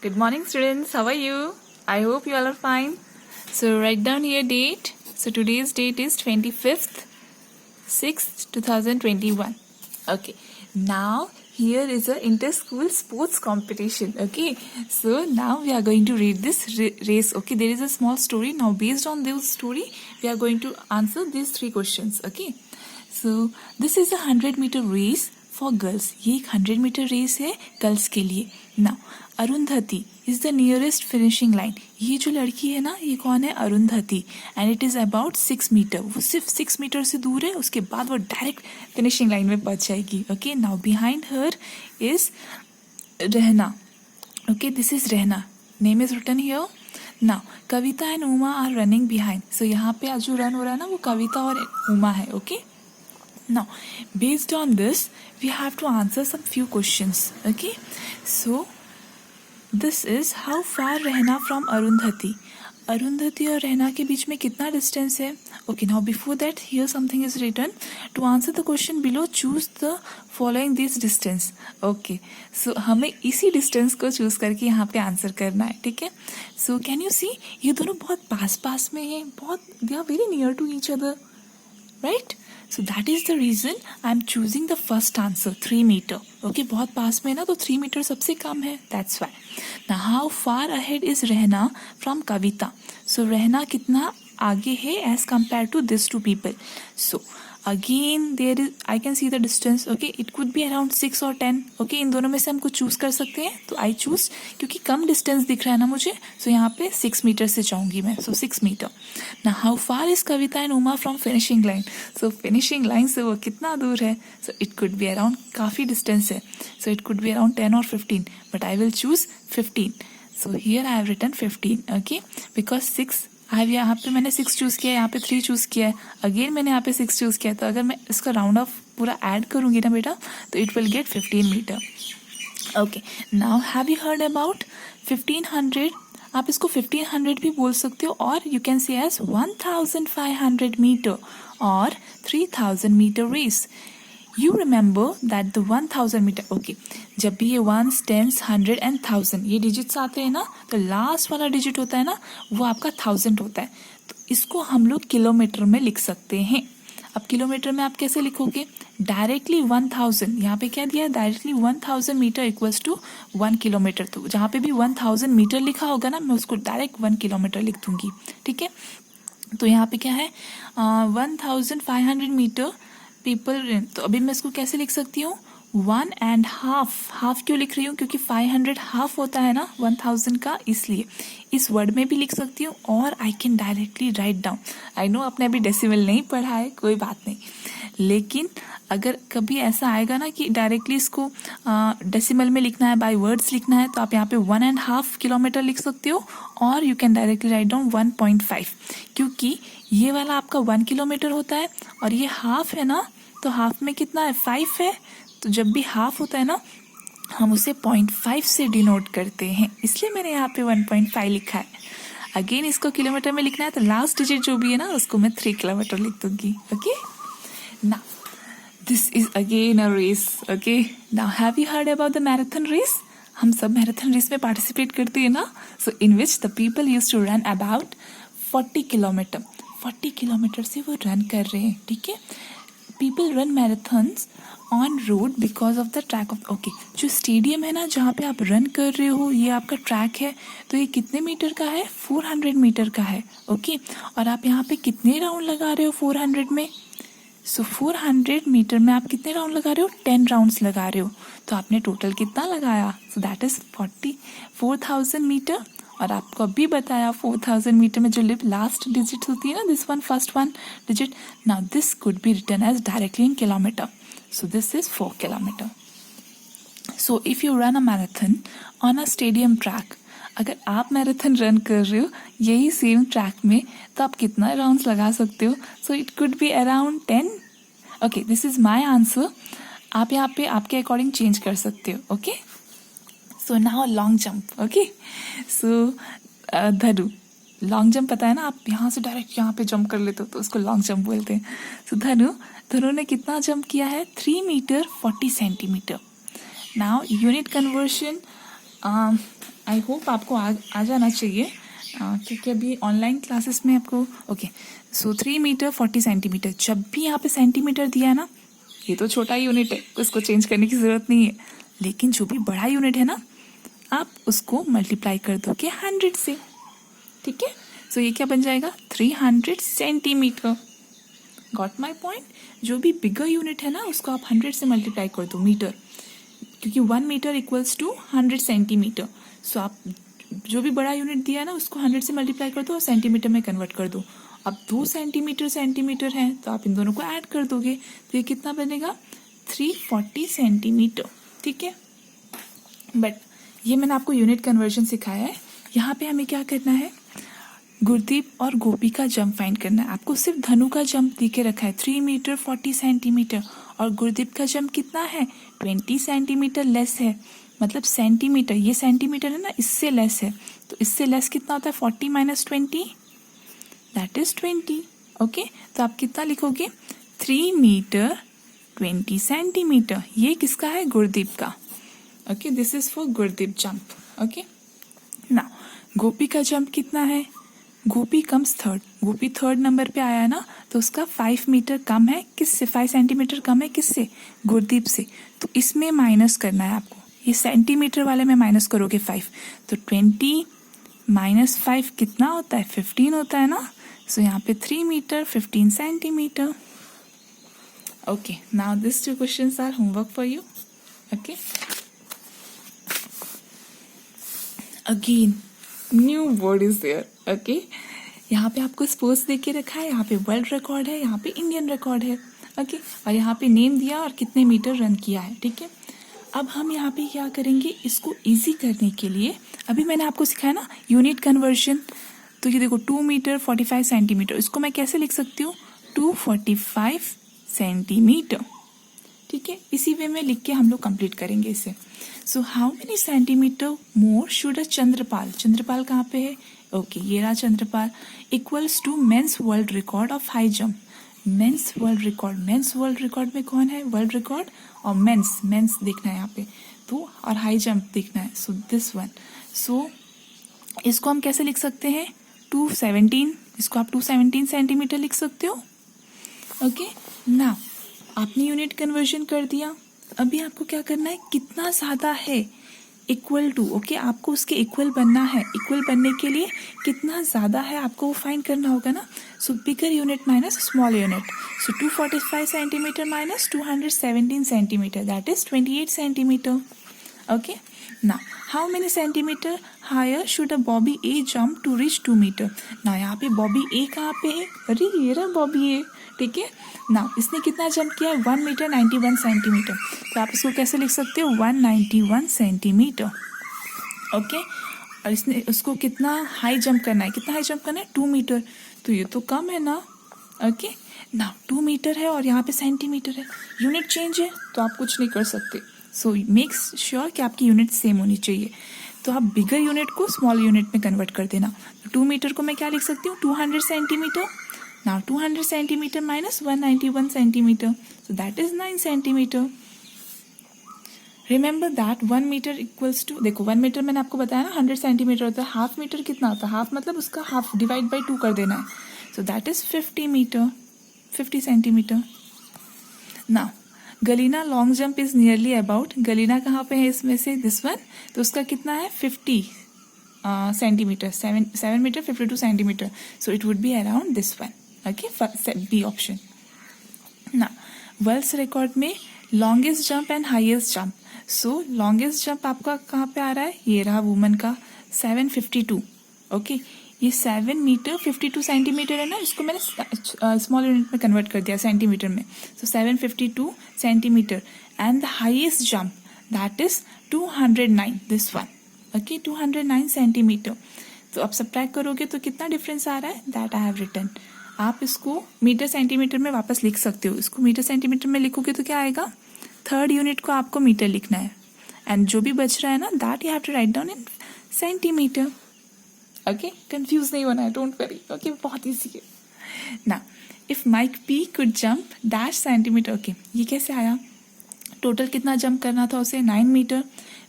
Good morning, students. How are you? I hope you all are fine. So write down your date. So today's date is 25th, 6th, 2021. Okay. Now here is a inter-school sports competition. Okay. So now we are going to read this race. Okay. There is a small story. Now based on this story, we are going to answer these 3 questions. Okay. So this is a 100-meter race for girls. ये एक 100-meter race है girls के लिए. Now Arundhati is the nearest finishing line. ये जो लड़की है ना, ये कौन है? Arundhati. And it is about 6 metre. वो सिर्फ 6 मीटर से दूर है, उसके बाद वो डायरेक्ट फिनिशिंग लाइन में पहुंच जाएगी. Okay. Now behind her is Rehna. Okay, this is Rehna. Name is written here. Now Kavita and Uma are running behind. So यहाँ पे आज जो रन हो रहा है ना, वो कविता और उमा है. Okay. Now, based on this, we have to answer some few questions. Okay. So, this is how far रहना from अरुंधति. अरुंधति और रहना के बीच में कितना डिस्टेंस है? Okay. Now, before that, here something is written. To answer the question below, choose the following this distance. Okay. So, हमें इसी distance को चूज करके यहाँ पे आंसर करना है. ठीक है. So, can you see? ये दोनों बहुत पास में हैं. बहुत they are very near to each other. Right? So that is the reason I am choosing the first answer, 3 meter. Okay, बहुत पास में ना, तो 3 meter सबसे कम है. That's why. Now how far ahead is रहना from कविता? So रहना कितना आगे है as compared to these 2 people? So again there is, I can see the distance. Okay, it could be around 6 or 10. Okay, इन दोनों में से हम कुछ चूज कर सकते हैं. तो I choose, क्योंकि कम डिस्टेंस दिख रहा है ना मुझे, so यहाँ पे 6 मीटर से जाऊंगी मैं. So 6 meter. Now how far is Kavita and Uma from finishing line? So finishing line से वो कितना दूर है? So it could be around, काफी डिस्टेंस है. So it could be around 10 or 15. But I will choose 15. So here I have written 15. Okay, because 6 यहाँ पे मैंने 6 चूज किया है, यहाँ पे 3 चूज किया है, अगेन मैंने यहाँ पे 6 चूज किया है. तो अगर मैं इसका राउंड ऑफ पूरा ऐड करूंगी ना बेटा, तो it will get 15 meter. Okay. Now have you heard about 1500? आप इसको 1500 भी बोल सकते हो, और you can say as 1500 meter और 3000 meter race. You remember that the 1000 meter. Okay, जब भी ये 1s, 10s, 100 and 1000 ये डिजिट्स आते हैं ना, तो लास्ट वाला डिजिट होता है ना, वो आपका 1000 होता है. तो इसको हम लोग किलोमीटर में लिख सकते हैं. अब किलोमीटर में आप कैसे लिखोगे? डायरेक्टली 1000. यहाँ पे क्या दिया है? Directly 1000 meter equals to 1 kilometer. तो जहाँ पे भी 1000 मीटर लिखा होगा ना, मैं उसको डायरेक्ट 1 किलोमीटर लिख दूंगी. ठीक है. तो यहाँ पे क्या है? 1500 मीटर पीपल. तो अभी मैं इसको कैसे लिख सकती हूँ? 1.5. हाफ क्यों लिख रही हूँ? क्योंकि 500 हाफ होता है ना 1000 का, इसलिए इस वर्ड में भी लिख सकती हूँ. और I can directly write down. I know आपने अभी डेसिमल नहीं पढ़ा है, कोई बात नहीं, लेकिन अगर कभी ऐसा आएगा ना कि डायरेक्टली इसको डेसिमल में लिखना है, बाय वर्ड्स लिखना है, तो आप यहाँ पे 1.5 किलोमीटर लिख सकते हो, और you can directly write down 1.5, क्योंकि ये वाला आपका 1 किलोमीटर होता है और ये हाफ है ना, तो हाफ में कितना है? 5 है. तो जब भी हाफ होता है ना, हम उसे 0.5 से डिनोट करते हैं, इसलिए मैंने यहाँ पे 1.5 लिखा है. अगेन इसको किलोमीटर में लिखना है, तो लास्ट डिजिट जो भी है ना, उसको मैं 3 किलोमीटर लिख दूंगी. Okay. Now this is again a race. Okay. Now have you heard about the marathon race? हम सब मैराथन रेस में पार्टिसिपेट करते हैं ना. So in which the people use to run about 40 kilometre. 40 kilometre से वो रन कर रहे हैं. ठीक है. People run marathons on road because of the track of. Okay, जो स्टेडियम है ना जहाँ पे आप रन कर रहे हो, ये आपका ट्रैक है. तो ये कितने मीटर का है? 400 मीटर का है. ओके. और आप यहाँ पे कितने राउंड लगा रहे हो 400 में? सो 400 मीटर में आप कितने राउंड लगा रहे हो? 10 राउंड्स लगा रहे हो. तो आपने टोटल कितना लगाया? So that is 4000 meter. और आपको अभी बताया 4000 मीटर में जो लास्ट डिजिट होती है ना, this one, first one digit. Now this could be written as directly in kilometer. So this is 4 kilometer. So if you run a marathon on a stadium track, अगर आप marathon run कर रहे हो यही same track में, तो आप कितना राउंड्स लगा सकते हो? So it could be around 10. Okay, this is my answer. आप यहाँ पे आपके अकॉर्डिंग चेंज कर सकते हो. Okay. So now long jump. Okay. So धनु, लॉन्ग जंप पता है ना, आप यहाँ से डायरेक्ट यहाँ पे जंप कर लेते हो, तो उसको लॉन्ग जंप बोलते हैं. सो धनु ने कितना जंप किया है? 3 meter 40 centimeter. Now unit conversion, I hope आपको आ जाना चाहिए, क्योंकि अभी ऑनलाइन क्लासेस में आपको ओके। सो 3 मीटर 40 सेंटीमीटर, जब भी यहाँ पे सेंटीमीटर दिया है ना, ये तो छोटा यूनिट है, उसको चेंज करने की ज़रूरत नहीं है, लेकिन जो भी बड़ा यूनिट है ना, आप उसको मल्टीप्लाई कर दोगे 100 से, ठीक है। सो ये क्या बन जाएगा, 300 सेंटीमीटर। Got my point. जो भी बिगर यूनिट है ना, उसको आप 100 से मल्टीप्लाई कर दो मीटर, क्योंकि 1 मीटर इक्वल्स टू 100 सेंटीमीटर। सो आप जो भी बड़ा यूनिट दिया है ना, उसको 100 से मल्टीप्लाई कर दो और सेंटीमीटर में कन्वर्ट कर दो। अब 2 सेंटीमीटर है, तो आप इन दोनों को ऐड कर दोगे, तो ये कितना बनेगा, 340 सेंटीमीटर, ठीक है। बट ये मैंने आपको यूनिट कन्वर्जन सिखाया है। यहाँ पे हमें क्या करना है, गुरदीप और गोपी का जंप फाइंड करना है। आपको सिर्फ धनु का जंप दे के रखा है 3 मीटर 40 सेंटीमीटर, और गुरदीप का जंप कितना है, 20 सेंटीमीटर लेस है, मतलब सेंटीमीटर, ये सेंटीमीटर है ना, इससे लेस है, तो इससे लेस कितना होता है, 40 माइनस 20, दैट इज 20, ओके। तो आप कितना लिखोगे, 3 मीटर 20 सेंटीमीटर। ये किसका है, गुरदीप का, okay, this is for Gurdeep jump, okay. ना गोपी का जंप कितना है, गोपी कम्स थर्ड, गोपी थर्ड नंबर पे आया है ना, तो उसका 5 मीटर कम है, किससे, 5 सेंटीमीटर कम है, किससे, गुरदीप से। तो इसमें माइनस करना है आपको, ये सेंटीमीटर वाले में माइनस करोगे 5, तो 20 माइनस 5 कितना होता है, 15 होता है ना। सो यहाँ पे 3 meter 15 centimeter, okay. Now this 2 questions are homework for you, okay. Again new word is there, okay. यहाँ पे आपको स्पोर्ट्स दे के रखा है, यहाँ पे वर्ल्ड रिकॉर्ड है, यहाँ पे इंडियन रिकॉर्ड है, ओके। और यहाँ पे नेम दिया और कितने मीटर रन किया है, ठीक है। अब हम यहाँ पे क्या करेंगे, इसको इजी करने के लिए, अभी मैंने आपको सिखाया ना यूनिट कन्वर्जन, तो ये देखो 2 मीटर 45 सेंटीमीटर, इसको मैं कैसे लिख सकती हूँ, 245 सेंटीमीटर, ठीक है। इसी वे में लिख के हम लोग कंप्लीट करेंगे इसे। So how many centimeter more should a Chandrapal, Chandrapal कहाँ पे है, ओके, ये रहा Chandrapal, equals to men's world record of high jump. Men's world record, men's world record में कौन है, वर्ल्ड रिकॉर्ड और मेंस देखना है यहाँ पे, तो और हाई जंप देखना है, सो दिस वन। सो इसको हम कैसे लिख सकते हैं, 217, इसको आप 217 सेंटीमीटर लिख सकते हो, ओके। ना आपने यूनिट कन्वर्जन कर दिया, अभी आपको क्या करना है, कितना ज़्यादा है, इक्वल टू, ओके, आपको उसके इक्वल बनना है। इक्वल बनने के लिए कितना ज़्यादा है आपको वो फाइंड करना होगा ना। So bigger unit minus small unit, so 245 centimetre minus 217 centimetre, that is 28 centimetre, okay. Now how many centimetre higher should a Bobby a jump to reach 2 metre. Now यहाँ पे बॉबी ए कहाँ पे है, अरे ये रहा बॉबी ए, ठीक है ना। इसने कितना जंप किया है, 1 मीटर 91 सेंटीमीटर, तो आप इसको कैसे लिख सकते हो, 191 सेंटीमीटर, ओके। और इसने उसको कितना हाई जंप करना है, कितना हाई जंप करना है, 2 मीटर, तो ये तो कम है ना, ओके ना। 2 मीटर है और यहाँ पे सेंटीमीटर है, यूनिट चेंज है तो आप कुछ नहीं कर सकते। सो मेक्स श्योर कि आपकी यूनिट सेम होनी चाहिए, तो आप बिगर यूनिट को स्मॉल यूनिट में कन्वर्ट कर देना। 2 मीटर को मैं क्या लिख सकती हूँ, 200 centimetre. Now 200 centimeter minus 191 centimeter, so that is 9 centimeter. Remember that 1 meter equals to, देखो 1 मीटर मैंने आपको बताया ना 100 सेंटीमीटर होता है, हाफ मीटर कितना होता है, हाफ मतलब उसका हाफ डिवाइड बाई 2 कर देना है, so that is 50 meter, 50 centimeter. Now Galina long jump is nearly about, Galina कहाँ पे है इसमें से, दिस वन, तो उसका कितना है 50 centimeter, 7 meter 52 centimeter, so it would be around this one, okay, B option. ना वर्ल्ड्स रिकॉर्ड में longest jump and highest jump, so longest jump आपका कहाँ पे आ रहा है, ये रहा वुमन का 752, ओके। ये 7 मीटर 52 सेंटीमीटर है ना, इसको मैंने स्मॉल यूनिट में कन्वर्ट कर दिया सेंटीमीटर में, सो 752 centimetre. And the highest jump that is 209, this one, okay, 209 centimetre. तो अब सब्ट्रैक्ट करोगे तो कितना डिफरेंस आ रहा है, दैट आई हैव रिटन। आप इसको मीटर सेंटीमीटर में वापस लिख सकते हो, इसको मीटर सेंटीमीटर में लिखोगे तो क्या आएगा, थर्ड यूनिट को आपको मीटर लिखना है, एंड जो भी बच रहा है ना, that you have to write down in centimeter, okay. Confuse नहीं होना है, डोंट वरी, ओके, बहुत ईजी है ना। If Mike P could jump dash centimeter, okay, ये कैसे आया, टोटल कितना जंप करना था उसे, 9 मीटर,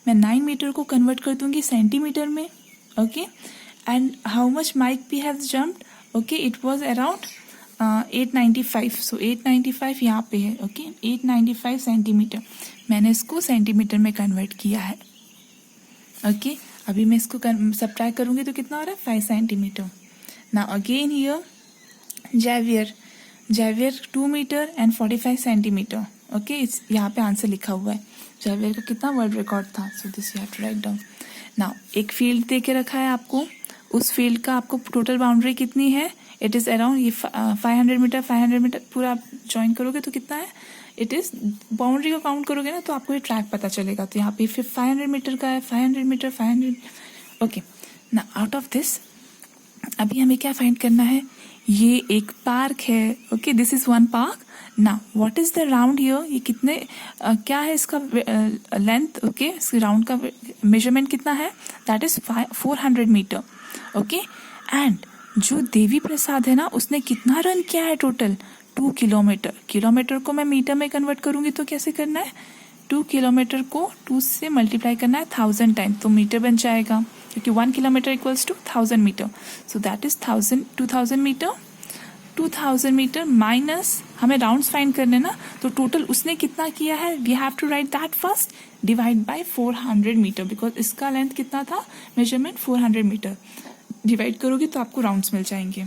मैं 9 मीटर को कन्वर्ट कर दूंगी सेंटीमीटर में. Okay, and how much Mike P have jumped. Okay, it was around 895. So 895 यहाँ पे है. Okay, 895 centimeter. मैंने इसको सेंटीमीटर में कन्वर्ट किया है. ओके, अभी मैं इसको सब्ट्रैक्ट करूँगी तो कितना हो रहा है 5 centimeter. Now again here Javier 2 meter and 45 centimeter. Okay, इस यहाँ पे आंसर लिखा हुआ है. जेवियर का कितना वर्ल्ड रिकॉर्ड था. So this you have to write down. Now एक फील्ड दे के रखा है आपको. उस फील्ड का आपको टोटल बाउंड्री कितनी है. इट इज़ अराउंड ये 500 मीटर पूरा आप ज्वाइन करोगे तो कितना है. इट इज़ बाउंड्री को काउंट करोगे ना तो आपको ये ट्रैक पता चलेगा. तो यहाँ पे फिर 500 मीटर का है. 500 मीटर 500. ओके, ना आउट ऑफ दिस अभी हमें क्या फाइंड करना है. ये एक पार्क है. Okay, this is one park. Now what is the round here. ये कितने क्या है इसका लेंथ. ओके, इसके राउंड का मेजरमेंट कितना है. That is 400 metre. Okay, and जो देवी प्रसाद है ना उसने कितना रन किया है टोटल 2 किलोमीटर. किलोमीटर को मैं मीटर में कन्वर्ट करूंगी तो कैसे करना है. 2 किलोमीटर को 2 से मल्टीप्लाई करना है 1000 टाइम तो मीटर बन जाएगा. क्योंकि 1 kilometer equals to 1000 meter. So that is 2000 meter. 2000 meter minus हमें राउंड्स फाइंड करने ना. तो टोटल उसने कितना किया है. We have to write that first divide by 400 meter because इसका लेंथ कितना था मेजरमेंट 400 मीटर. डिवाइड करोगे तो आपको राउंड्स मिल जाएंगे.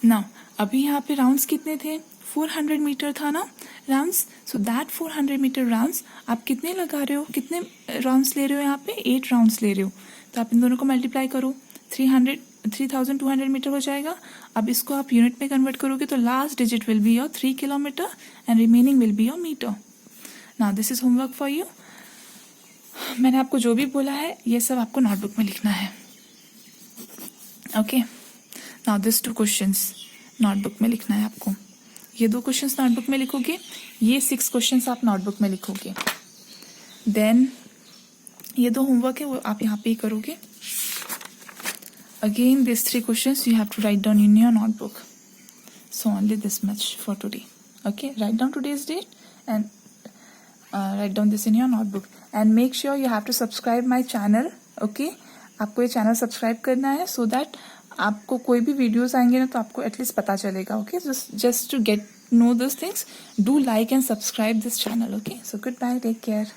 नाउ अभी यहाँ पे राउंड्स कितने थे 400 मीटर था ना rounds. So that 400 meter rounds आप कितने लगा रहे हो. कितने राउंड्स ले रहे हो यहाँ पे 8 राउंड्स ले रहे हो. तो आप इन दोनों को मल्टीप्लाई करो 3200 मीटर हो जाएगा. अब इसको आप यूनिट में कन्वर्ट करोगे तो last digit will be your 3 kilometer and remaining will be your meter. Now this is homework for you. मैंने आपको जो भी बोला है ये सब आपको नोटबुक में लिखना है. Okay, now this 2 questions notebook में लिखना है आपको. ये 2 क्वेश्चंस नोटबुक में लिखोगे. ये 6 क्वेश्चंस आप नोटबुक में लिखोगे. देन ये 2 होमवर्क है वो आप यहाँ पे ही करोगे. Again, these 3 questions you have to write down in your notebook. So only this much for today. Okay, write down today's date and write down this in your notebook. And make sure you have to subscribe my channel. Okay, आपको ये channel subscribe करना है so that आपको कोई भी videos आएंगे ना तो आपको एटलीस्ट पता चलेगा. Okay, just to get know those things, do like and subscribe this channel. Okay, so goodbye, take care.